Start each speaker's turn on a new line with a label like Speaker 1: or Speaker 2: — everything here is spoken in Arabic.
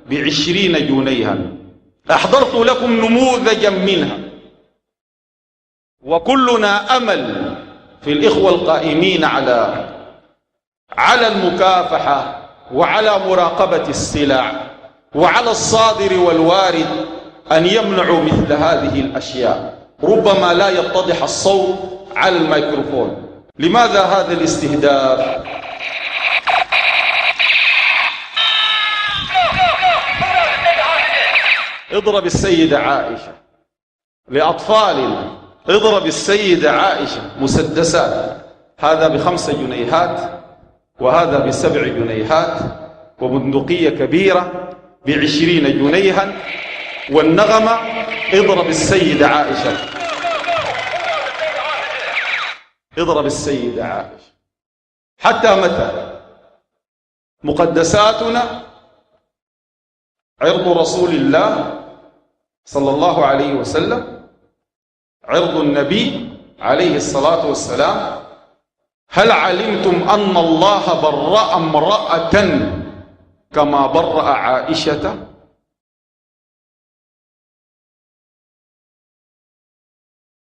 Speaker 1: ب20 جنيها. أحضرت لكم نموذجا منها، وكلنا أمل في الإخوة القائمين على المكافحة وعلى مراقبة السلع وعلى الصادر والوارد أن يمنعوا مثل هذه الأشياء. ربما لا يتضح الصوت على الميكروفون. لماذا هذا الاستهداف؟ اضرب السيدة عائشة لأطفالنا، اضرب السيدة عائشة مسدسات، هذا ب5 جنيهات وهذا ب7 جنيهات، وبندقية كبيرة ب20 جنيها، والنغمة اضرب السيدة عائشة، اضرب السيدة عائشة. حتى متى؟ مقدساتنا، عرض رسول الله صلى الله عليه وسلم، عرض النبي عليه الصلاة والسلام. هل علمتم أن الله برأ امرأة كما برأ عائشة؟